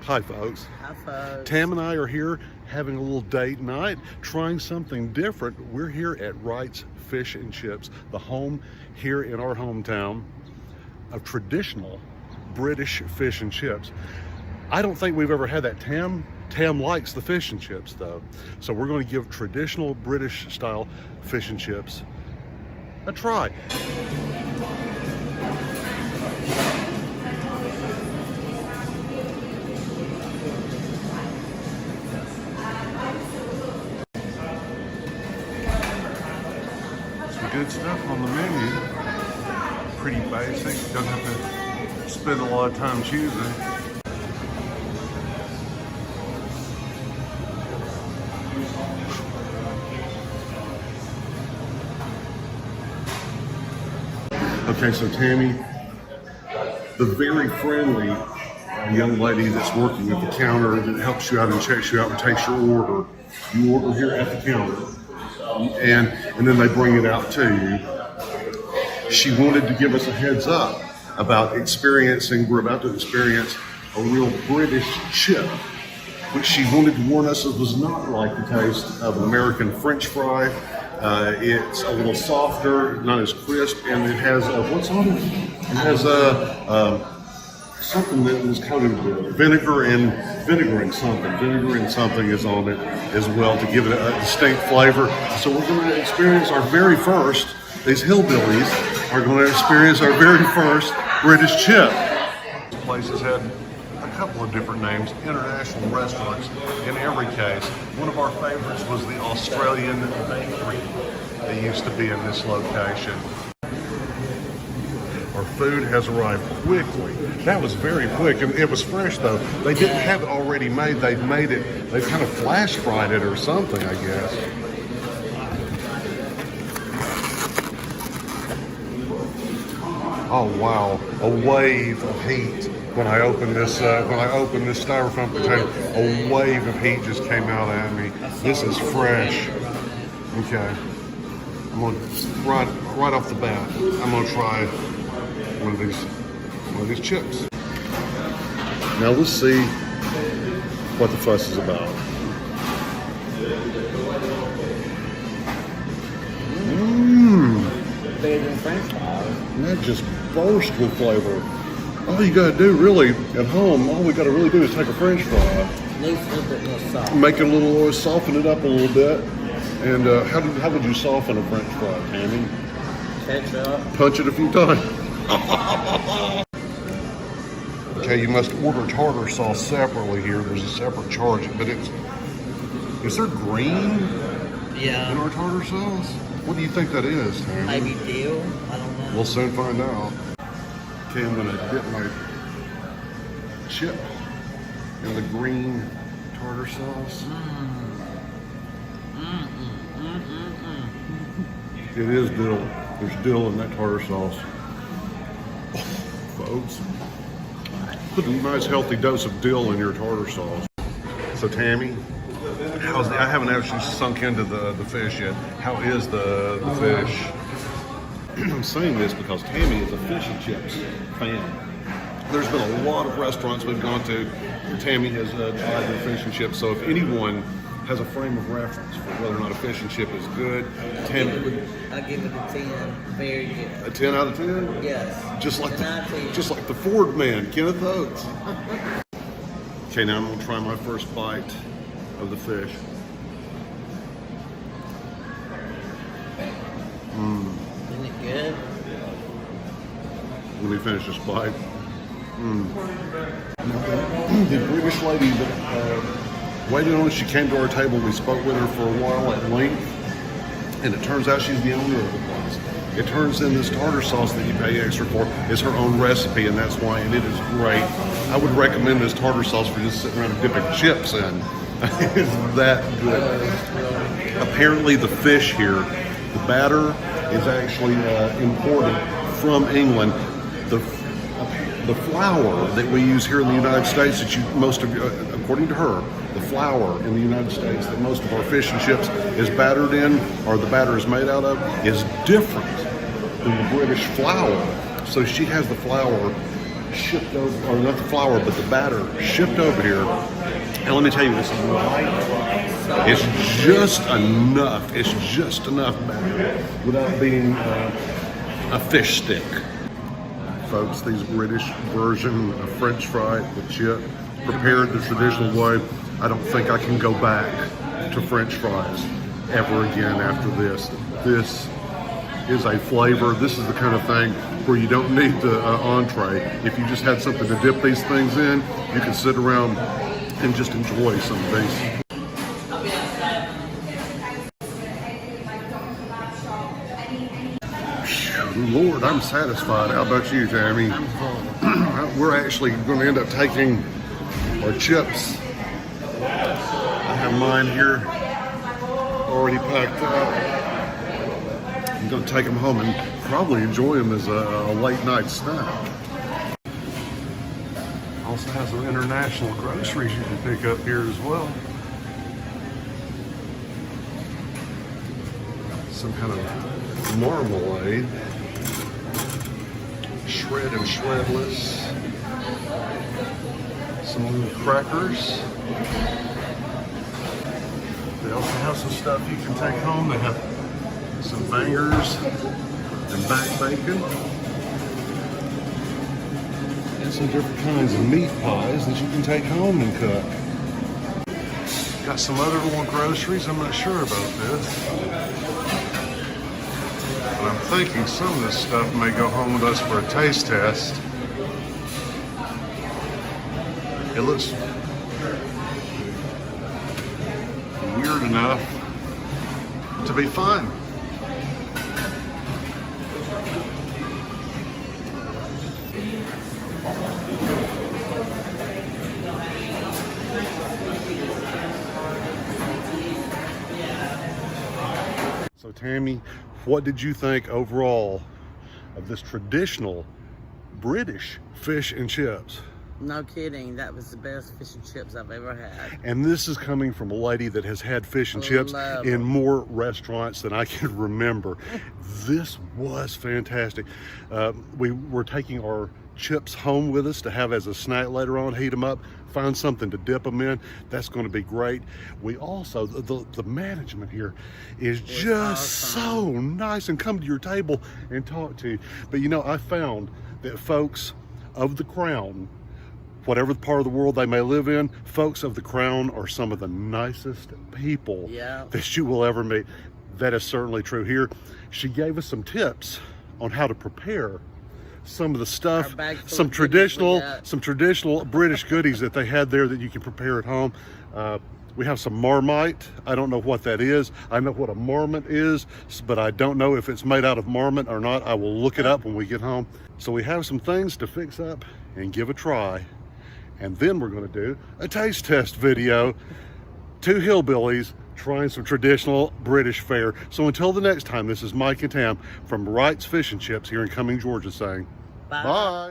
Hi folks. Hi folks. Tam and I are here having a little date night, trying something different. We're here at Wright's Fish and Chips, the home here in our hometown of traditional British fish and chips. I don't think we've ever had that. Tam likes the fish and chips though. So we're going to give traditional British style fish and chips a try. Good stuff on the menu. Pretty basic. Don't have to spend a lot of time choosing. Okay, so Tammy, the very friendly young lady that's working at the counter that helps you out and checks you out and takes your order. You order here at the counter. And then they bring it out to you. She wanted to give us a heads up about we're about to experience a real British chip, which she wanted to warn us it was not like the taste of an American French fry. It's a little softer, not as crisp, and it has, what's on it? It has something that was coated with vinegar and something is on it as well to give it a distinct flavor. So we're going to experience these hillbillies are going to experience our very first British chip. This place has had a couple of different names, international restaurants in every case. One of our favorites was the Australian Bakery that used to be in this location. Our food has arrived quickly. That was very quick, and it was fresh though. They didn't have it already made. They've kind of flash fried it or something, I guess. Oh wow, a wave of heat when I opened this styrofoam container. A wave of heat just came out at me. This is fresh. Okay, I'm gonna right off the bat, I'm gonna try one of these chips. Now let's see what the fuss is about. Better than French fries. That just burst with flavor. All you gotta do really at home, all we gotta really do is take a French fry. Needs a little bit more salt. Make it a little, soften it up a little bit. And how would you soften a French fry, Tammy? Ketchup. Punch it a few times. Okay, you must order tartar sauce separately here. There's a separate charge, but is there green in our tartar sauce? What do you think that is, Tammy? Maybe dill. I don't know. We'll soon find out. Okay, I'm gonna dip my chip in the green tartar sauce. It is dill. There's dill in that tartar sauce. Folks, put a nice healthy dose of dill in your tartar sauce. So Tammy, I haven't actually sunk into the fish yet. How is the fish? I'm saying this because Tammy is a fish and chips fan. There's been a lot of restaurants we've gone to where Tammy has tried their fish and chips. So if anyone has a frame of reference for whether or not a fish and chip is good, Tammy I give it a 10. Very good. A 10 out of 10? Yes. Just like the Ford man, Kenneth Oates. Okay, now I'm gonna try my first bite of the fish. Isn't it good? Let me finish this bite. The British lady that waited on us, she came to our table. We spoke with her for a while at length, and it turns out she's the owner of the place. It turns in this tartar sauce that you pay extra for is her own recipe, and that's why, and it is great. I would recommend this tartar sauce for just sitting around and dipping chips in. It's that good. Apparently the fish here, the batter is actually imported from England. The flour that we use here in the United States, according to her, the flour in the United States that most of our fish and chips is battered in, or the batter is made out of, is different than the British flour. So she has the flour shipped over, or not the flour, but the batter shipped over here. And let me tell you, this Wright is just enough. It's just enough batter without being a fish stick. Folks, these British version of French fry with chip, prepared the traditional way. I don't think I can go back to French fries ever again after this. This is a flavor. This is the kind of thing where you don't need the entree. If you just had something to dip these things in, you can sit around and just enjoy some of these. Lord, I'm satisfied. How about you, Tammy? I'm full. We're actually going to end up taking our chips. I have mine here already packed up. I'm going to take them home and probably enjoy them as a late night snack. Also has some international groceries you can pick up here as well. Some kind of marmalade. Shred and shredless. Some little crackers. They also have some stuff you can take home. They have some bangers and back bacon. And some different kinds of meat pies that you can take home and cook. Got some other little groceries. I'm not sure about this. But I'm thinking some of this stuff may go home with us for a taste test. It looks weird enough to be fun. So Tammy, what did you think overall of this traditional British fish and chips? No kidding, that was the best fish and chips I've ever had. And this is coming from a lady that has had fish and chips in more restaurants than I can remember. This was fantastic. We were taking our chips home with us to have as a snack later on, heat them up, find something to dip them in. That's going to be great. We also, the management here is just so nice and come to your table and talk to you. But you know, I found that folks of the Crown, whatever part of the world they may live in, folks of the Crown are some of the nicest people that you will ever meet. That is certainly true here. She gave us some tips on how to prepare some of the stuff, some traditional British goodies that they had there that you can prepare at home. We have some Marmite. I don't know what that is. I know what a marmot is, but I don't know if it's made out of marmot or not. I will look it up when we get home. So we have some things to fix up and give a try. And then we're going to do a taste test video. Two hillbillies trying some traditional British fare. So until the next time, this is Mike and Tam from Wright's Fish and Chips here in Cumming, Georgia saying bye.